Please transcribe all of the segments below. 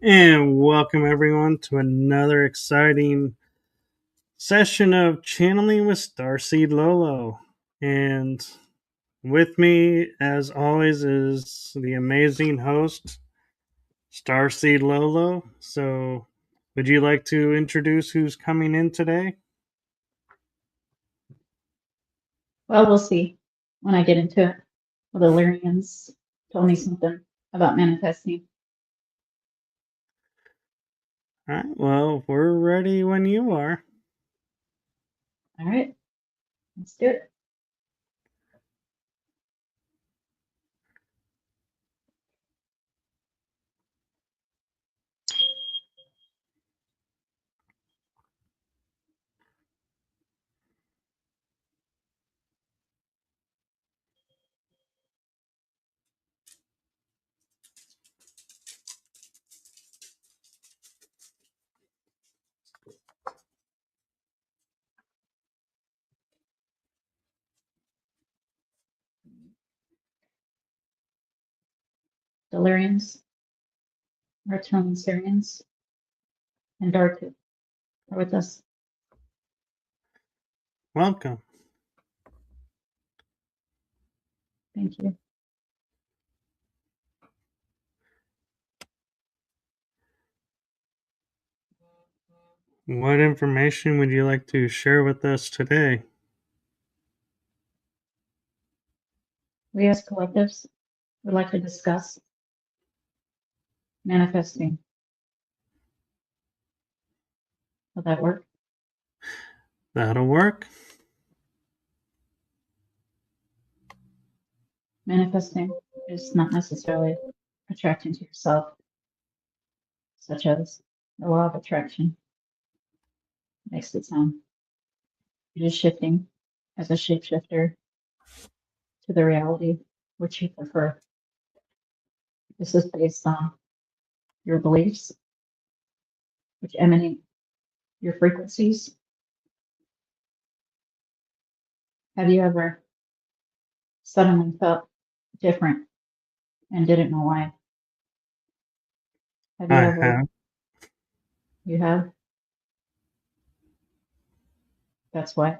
And welcome everyone to another exciting session of Channeling with Starseed Lø Lø. And with me, as always, is the amazing host, Starseed Lø Lø. So, would you like to introduce who's coming in today? Well, we'll see when I get into it. Well, the Lyrians told me something about manifesting. All right, well, we're ready when you are. All right, let's do it. Deliriums, Reptilian Syrians, and Darku are with us. Welcome. Thank you. What information would you like to share with us today? We as collectives would like to discuss manifesting. Will that work? That'll work. Manifesting is not necessarily attracting to yourself, such as the law of attraction makes it sound. You're just shifting as a shapeshifter to the reality which you prefer. This is based on your beliefs, which emanate your frequencies. Have you ever suddenly felt different and didn't know why? Have you I ever? have. You have? That's why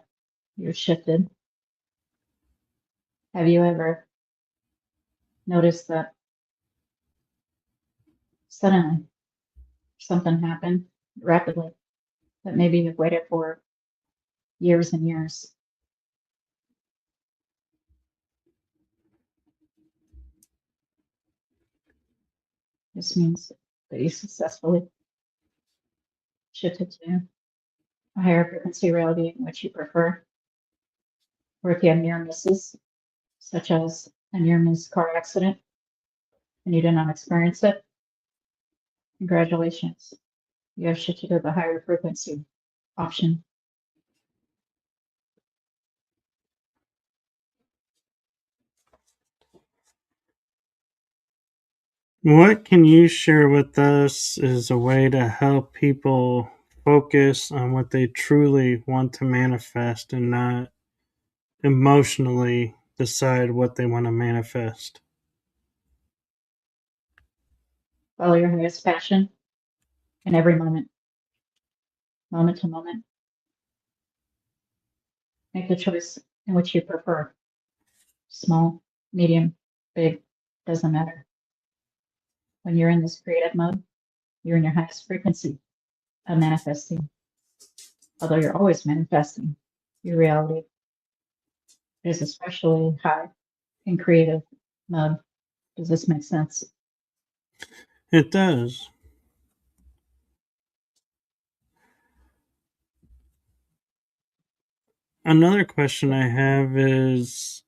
you're shifted. Have you ever noticed that suddenly something happened rapidly that maybe you've waited for years and years? This means that you successfully shifted to a higher frequency reality in which you prefer. Or if you have near misses, such as a near miss car accident, and you did not experience it, congratulations. You have shifted to the higher frequency option. What can you share with us as a way to help people focus on what they truly want to manifest and not emotionally decide what they want to manifest? Follow your highest passion in every moment, moment to moment. Make the choice in which you prefer. Small, medium, big, doesn't matter. When you're in this creative mode, you're in your highest frequency of manifesting. Although you're always manifesting, your reality is especially high in creative mode. Does this make sense? It does. Another question I have is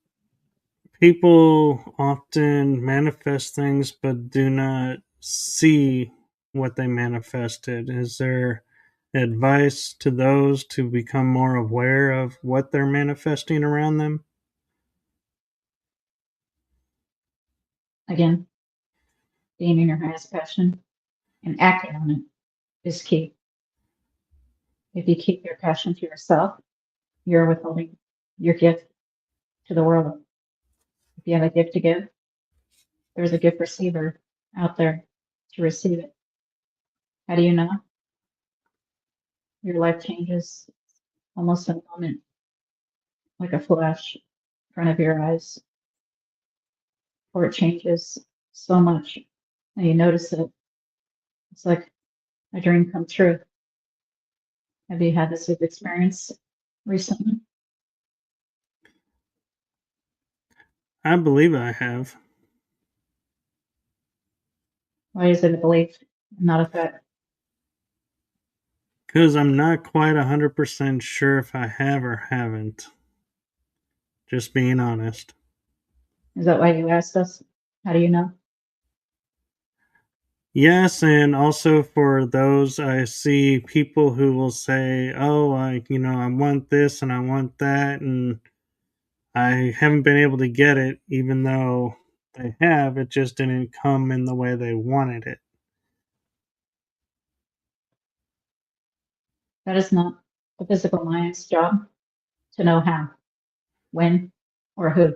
people often manifest things but do not see what they manifested. Is there advice to those to become more aware of what they're manifesting around them? Again, being in your highest passion and acting on it is key. If you keep your passion to yourself, you're withholding your gift to the world. If you have a gift to give, there's a gift receiver out there to receive it. How do you know? Your life changes almost in a moment, like a flash in front of your eyes, or it changes so much and you notice it. It's like a dream come true. Have you had this experience recently? I believe I have. Why is it a belief and not a fact? Because I'm not quite 100% sure if I have or haven't. Just being honest. Is that why you asked us? How do you know? Yes, and also for those, I see people who will say, "Oh, I want this and I want that," and I haven't been able to get it, even though they have. It just didn't come in the way they wanted it. That is not the physical mind's job to know how, when, or who.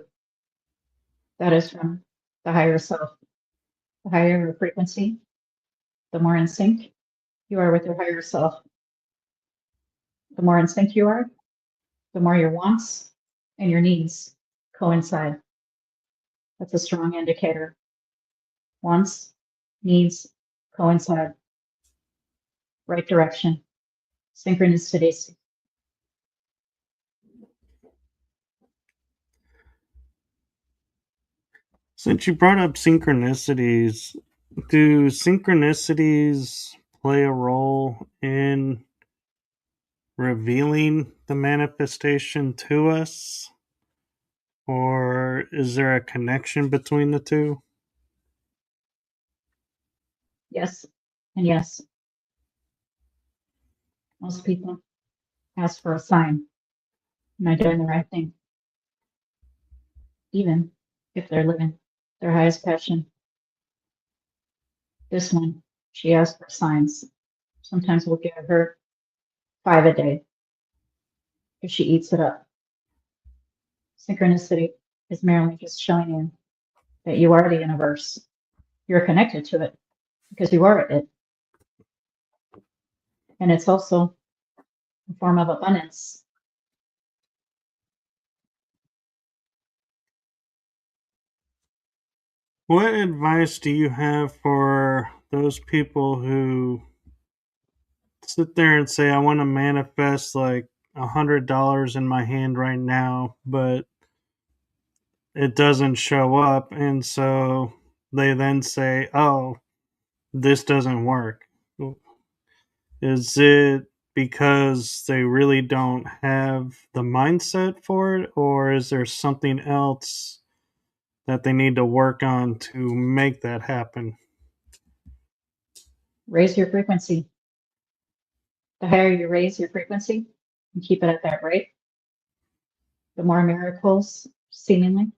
That is from the higher self. The higher your frequency, the more in sync you are with your higher self. The more in sync you are, the more your wants and your needs coincide. That's a strong indicator. Wants, needs coincide. Right direction. Synchronicities. Since you brought up synchronicities, do synchronicities play a role in revealing the manifestation to us? Or is there a connection between the two? Yes and yes. Most people ask for a sign. Am I doing the right thing? Even if they're living their highest passion. This one, she asked for signs. Sometimes we'll give her 5 a day if she eats it up. Synchronicity is merely just showing you that you are the universe. You're connected to it because you are it. And it's also a form of abundance. What advice do you have for those people who sit there and say, I want to manifest like $100 in my hand right now, but it doesn't show up? And so they then say, oh, this doesn't work. Is it because they really don't have the mindset for it, or is there something else that they need to work on to make that happen? Raise your frequency. The higher you raise your frequency and keep it at that rate, the more miracles, seemingly,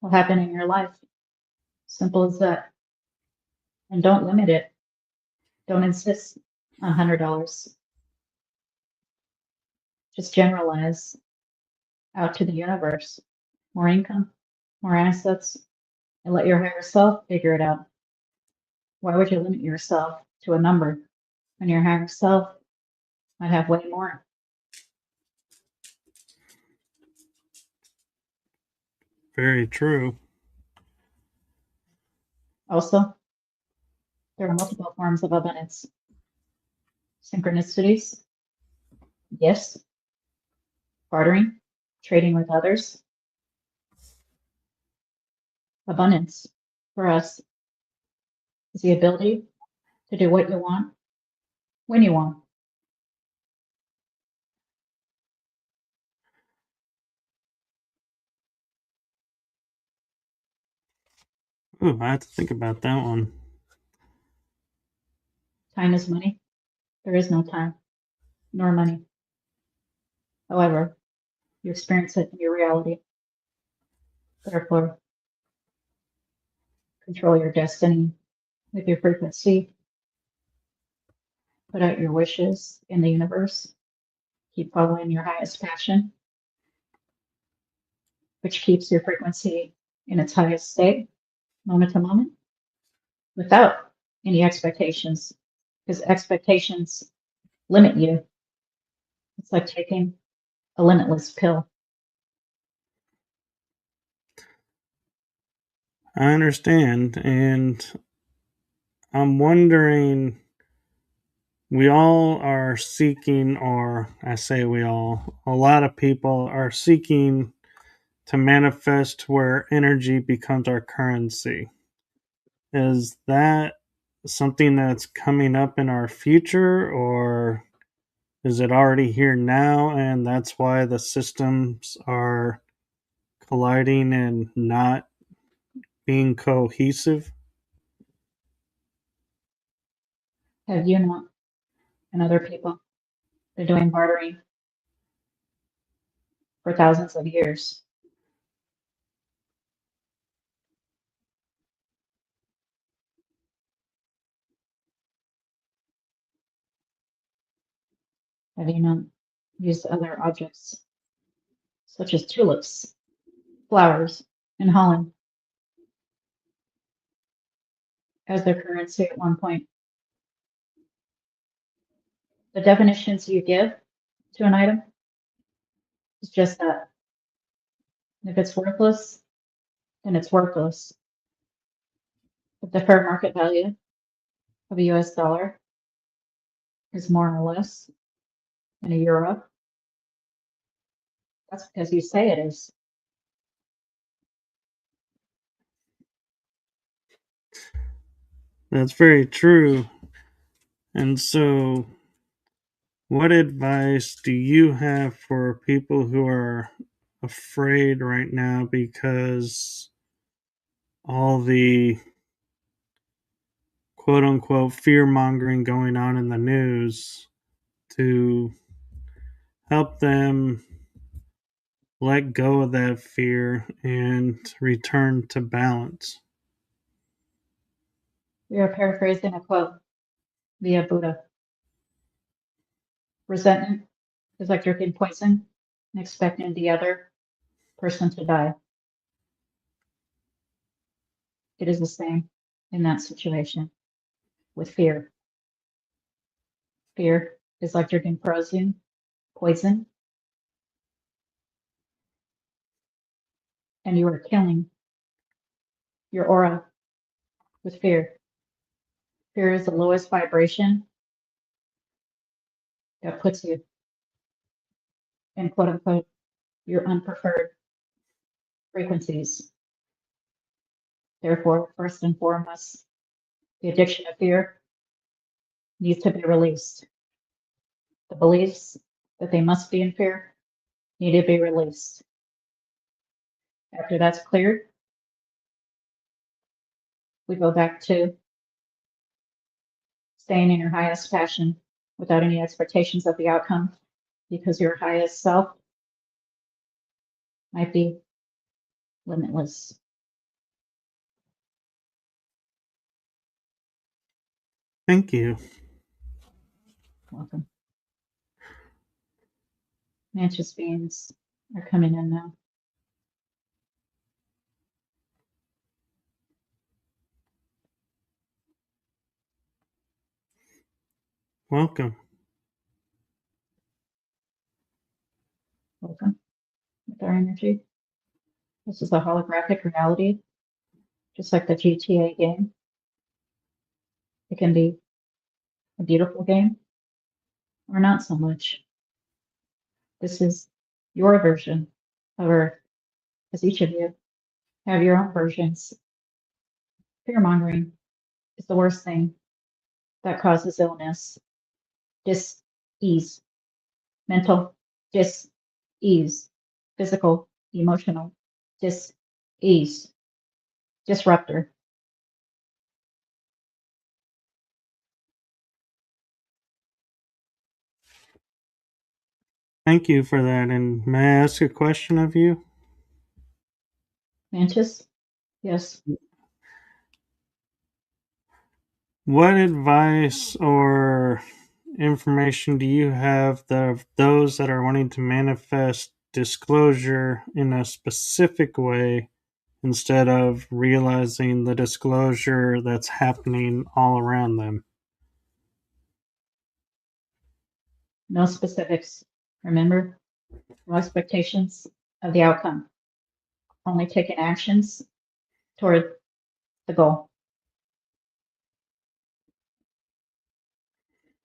will happen in your life. Simple as that. And don't limit it. Don't insist on $100. Just generalize out to the universe. More income, more assets, and let your higher self figure it out. Why would you limit yourself to a number when your higher self might have way more? Very true. Also, there are multiple forms of abundance. Synchronicities, gifts, bartering, trading with others. Abundance for us is the ability to do what you want when you want. Ooh, I have to think about that one. Time is money. There is no time nor money. However, you experience it in your reality. Therefore, control your destiny with your frequency. Put out your wishes in the universe. Keep following your highest passion, which keeps your frequency in its highest state, moment to moment, without any expectations, because expectations limit you. It's like taking a limitless pill. I understand, and I'm wondering, we all are seeking, or I say we all, a lot of people are seeking to manifest where energy becomes our currency. Is that something that's coming up in our future, or is it already here now and that's why the systems are colliding and not being cohesive? Have you not and other people been doing bartering for thousands of years? Have you not used other objects, such as tulips, flowers, and Holland, as their currency at one point? The definitions you give to an item is just that. If it's worthless, then it's worthless. If the fair market value of a US dollar is more or less than a euro, that's because you say it is. That's very true. And so, what advice do you have for people who are afraid right now because all the quote unquote fear mongering going on in the news, to help them let go of that fear and return to balance? We are paraphrasing a quote via Buddha. Resentment is like drinking poison and expecting the other person to die. It is the same in that situation with fear. Fear is like drinking poison, and you are killing your aura with fear. Fear is the lowest vibration that puts you in quote unquote your unpreferred frequencies. Therefore, first and foremost, the addiction of fear needs to be released. The beliefs that they must be in fear need to be released. After that's cleared, we go back to staying in your highest passion without any expectations of the outcome, because your highest self might be limitless. Thank you. Welcome. Mantis beings are coming in now. Welcome. Welcome with our energy. This is a holographic reality, just like the GTA game. It can be a beautiful game or not so much. This is your version of Earth, as each of you have your own versions. Fear mongering is the worst thing that causes illness, dis-ease, mental dis-ease, physical, emotional dis-ease, disruptor. Thank you for that. And may I ask a question of you? Mantis? Yes. What advice or information do you have of those that are wanting to manifest disclosure in a specific way instead of realizing the disclosure that's happening all around them? No specifics. Remember, no expectations of the outcome. Only taking actions toward the goal.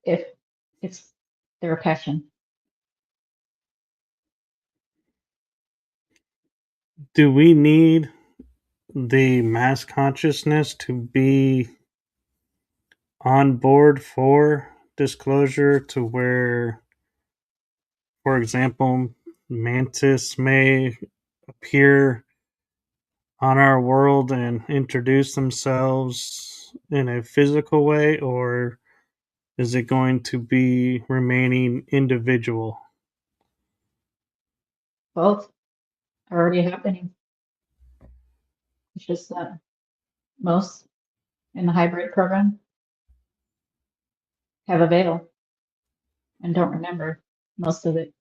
If it's their passion. Do we need the mass consciousness to be on board for disclosure to where, for example, mantis may appear on our world and introduce themselves in a physical way, or is it going to be remaining individual? Both are already happening. It's just that most in the hybrid program have a veil and don't remember most of it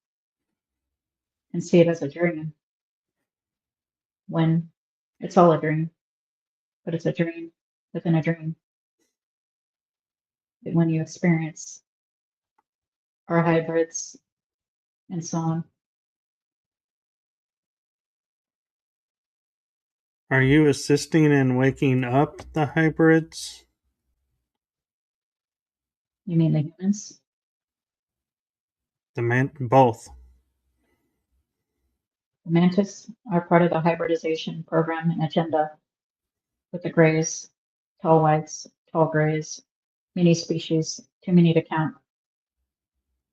and see it as a dream when it's all a dream, but it's a dream within a dream. But when you experience our hybrids and so on. Are you assisting in waking up the hybrids? You mean the humans? Both. The mantis are part of the hybridization program and agenda with the grays, tall whites, tall grays, many species, too many to count.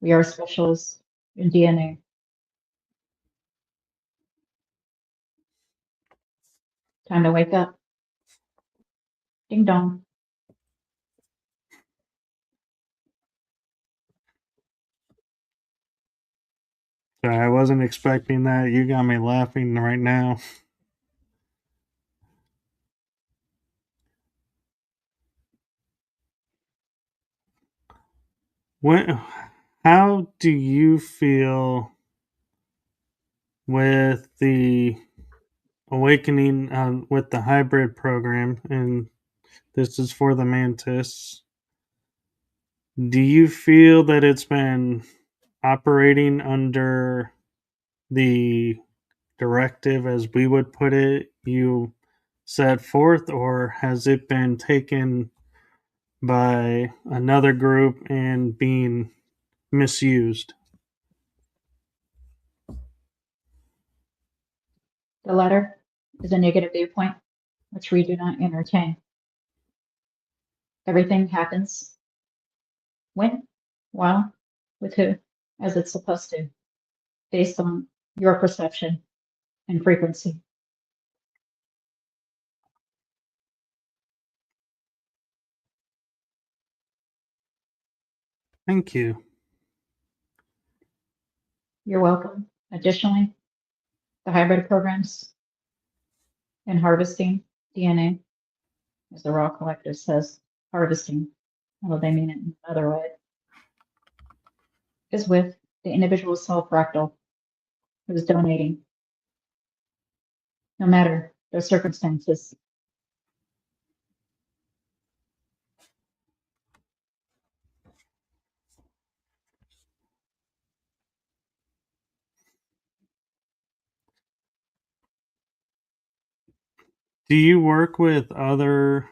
We are specialists in DNA. Time to wake up. Ding dong. Sorry, I wasn't expecting that. You got me laughing right now. How do you feel with the awakening with the hybrid program? And this is for the mantis. Do you feel that it's been operating under the directive, as we would put it, you set forth, or has it been taken by another group and being misused? The latter is a negative viewpoint, which we do not entertain. Everything happens when, while, with who, as it's supposed to, based on your perception and frequency. Thank you. You're welcome. Additionally, the hybrid programs and harvesting DNA, as the Raw Collective says, harvesting, although they mean it in another way, is with the individual self-fractal who is donating, no matter their circumstances. Do you work with other,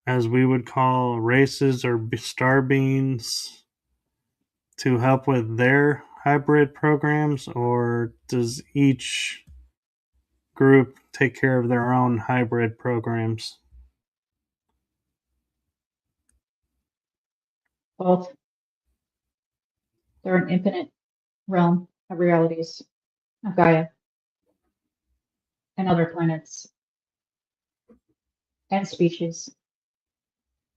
as we would call, races or star beings to help with their hybrid programs, or does each group take care of their own hybrid programs? Both, they're an infinite realm of realities of Gaia and other planets and species.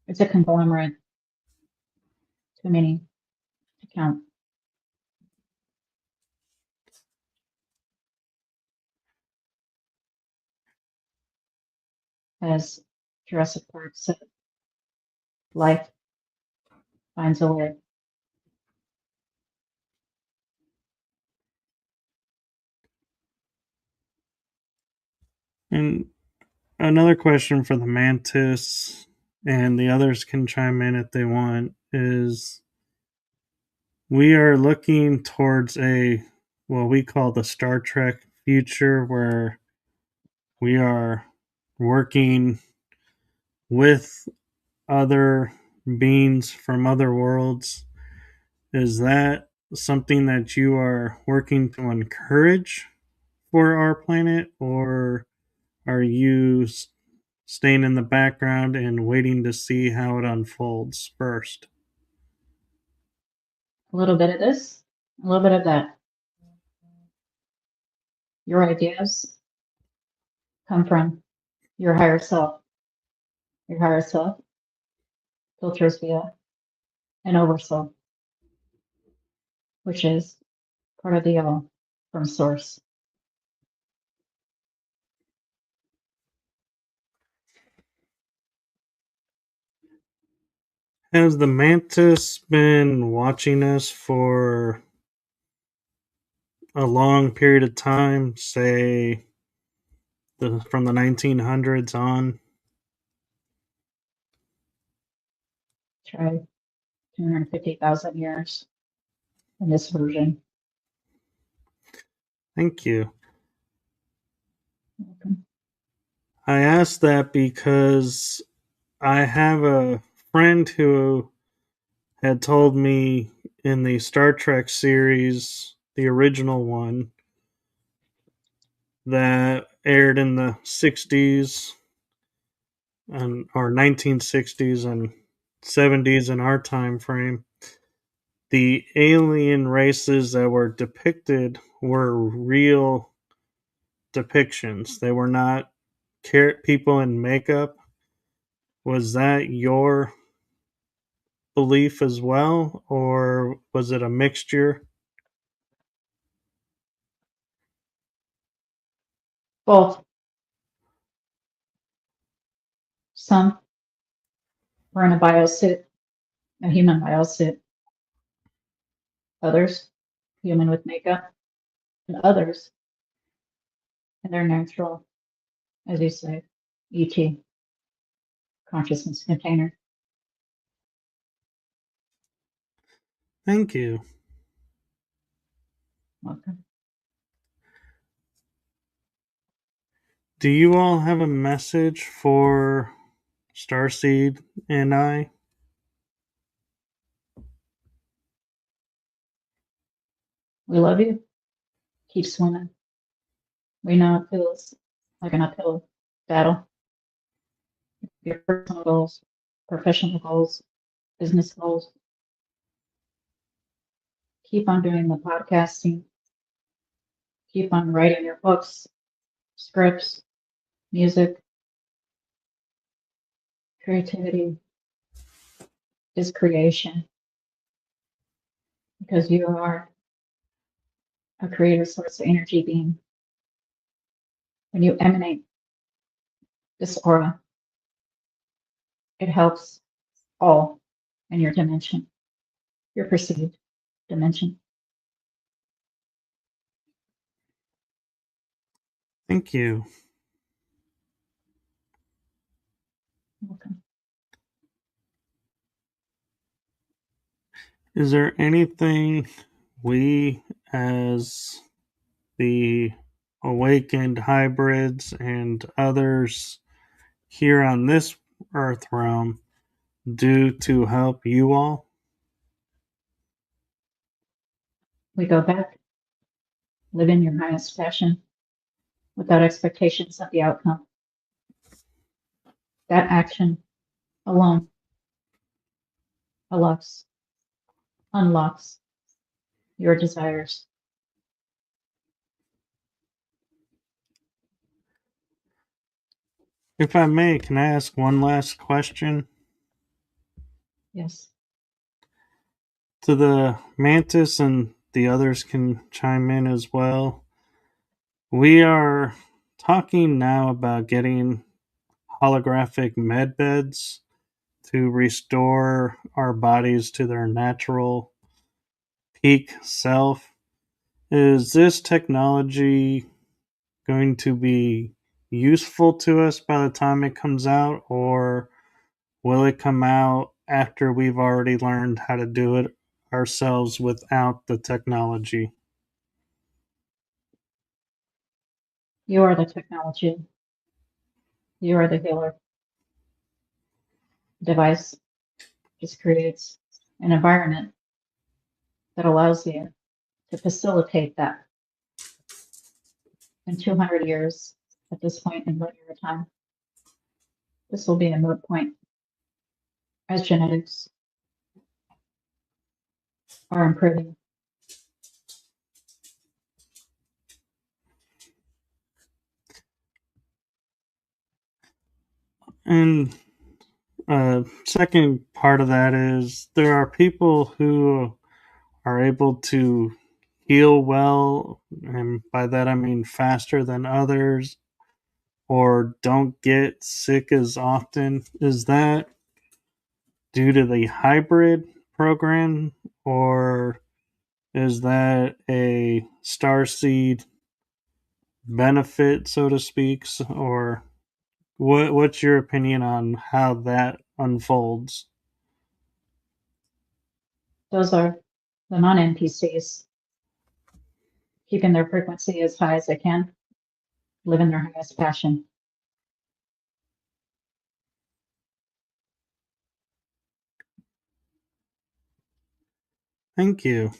It's a conglomerate, too many to count. As Jurassic Park said, life finds a way. And another question for the mantis, and the others can chime in if they want, is we are looking towards what we call the Star Trek future, where we are working with other beings from other worlds. Is that something that you are working to encourage for our planet, or are you staying in the background and waiting to see how it unfolds first? A little bit of this, a little bit of that. Your ideas come from your higher self. Your higher self filters via an oversoul, which is part of the all from source. Has the mantis been watching us for a long period of time, say from the 1900s on? Try 250,000 years in this version. Thank you. Welcome. I asked that because I have a friend who had told me in the Star Trek series, the original one, that aired in the 60s or 1960s and 70s in our time frame, the alien races that were depicted were real depictions. They were not people in makeup. Was that your belief as well, or was it a mixture? Both. Some were in a biosuit, a human biosuit. Others, human with makeup. And others in their natural, as you say, ET, consciousness container. Thank you. Welcome. Do you all have a message for Starseed and I? We love you. Keep swimming. We know it feels like an uphill battle. Your personal goals, professional goals, business goals. Keep on doing the podcasting. Keep on writing your books, scripts, music. Creativity is creation because you are a creative source of energy being. When you emanate this aura, it helps all in your dimension, your perceived dimension. Thank you. Welcome. Is there anything we, as the awakened hybrids and others here on this earth realm, do to help you all? We go back, live in your highest passion without expectations of the outcome. That action alone unlocks your desires. If I may, can I ask one last question? Yes. To the mantis, and the others can chime in as well. We are talking now about getting holographic med beds to restore our bodies to their natural peak self. Is this technology going to be useful to us by the time it comes out, or will it come out after we've already learned how to do it ourselves without the technology? You are the technology. You are the healer. The device just creates an environment that allows you to facilitate that. In 200 years, at this point in linear time, this will be a moot point, as genetics are improving. And second part of that is there are people who are able to heal well, and by that I mean faster than others, or don't get sick as often. Is that due to the hybrid program, or is that a Starseed benefit, so to speak, or what's your opinion on how that unfolds? Those are the non-NPCs, keeping their frequency as high as they can, living their highest passion. Thank you.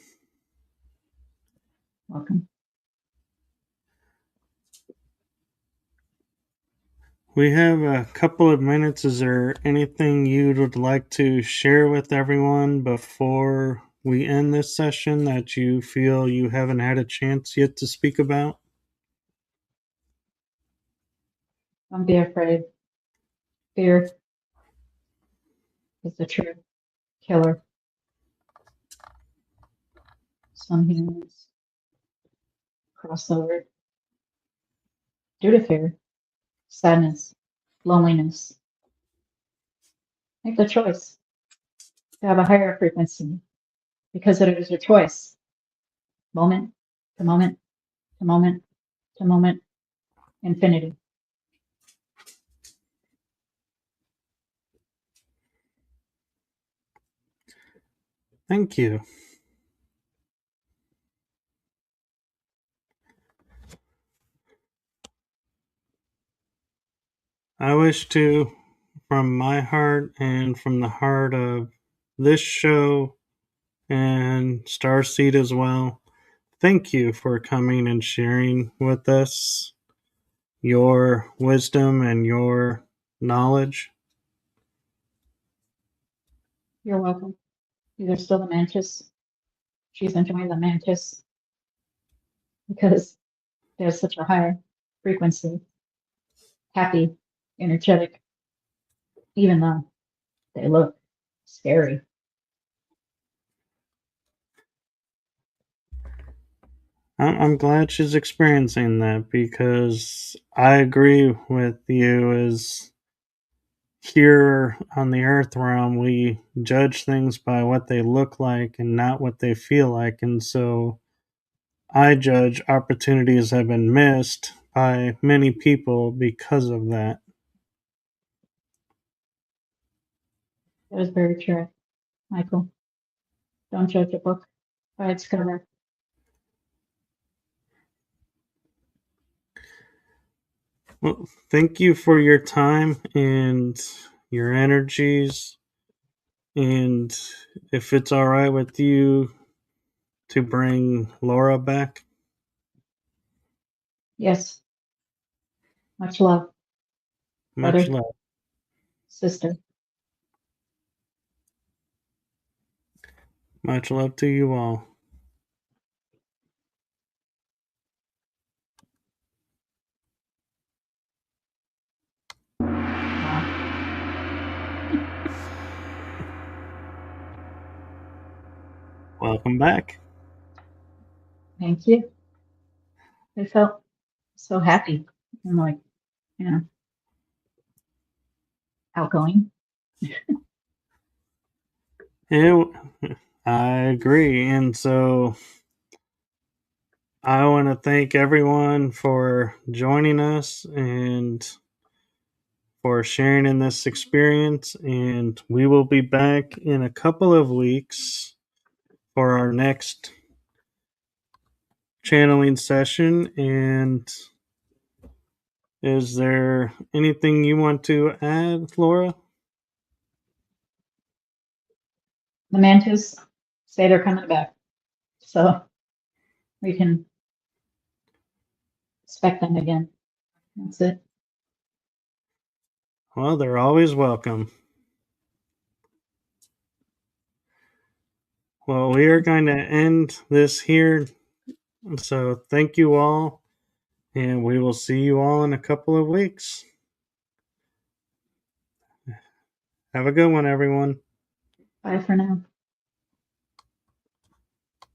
Welcome. We have a couple of minutes. Is there anything you would like to share with everyone before we end this session that you feel you haven't had a chance yet to speak about? Don't be afraid. Fear is the true killer. Some humans cross over due to fear, sadness, loneliness. Make the choice to have a higher frequency because it is your choice. Moment to moment to moment to moment, infinity. Thank you. I wish to, from my heart and from the heart of this show and Starseed as well, thank you for coming and sharing with us your wisdom and your knowledge. You're welcome. These are still the mantis. She's enjoying the mantis because there's such a high frequency, happy, energetic, even though they look scary. I'm glad she's experiencing that because I agree with you. As here on the earth realm, we judge things by what they look like and not what they feel like. And so I judge opportunities have been missed by many people because of that. That is very true, Michael. Don't judge a book by its cover. Well, thank you for your time and your energies. And if it's all right with you to bring Laura back. Yes. Much love, Much brother, love. sister. Much love to you all. Wow. Welcome back. Thank you. I felt so happy and like, you know, outgoing. I agree. And so I want to thank everyone for joining us and for sharing in this experience. And we will be back in a couple of weeks for our next channeling session. And is there anything you want to add, Laura? The mantis say they're coming back, so we can expect them again. That's it. Well, they're always welcome. Well, we are going to end this here. So thank you all, and we will see you all in a couple of weeks. Have a good one, everyone. Bye for now.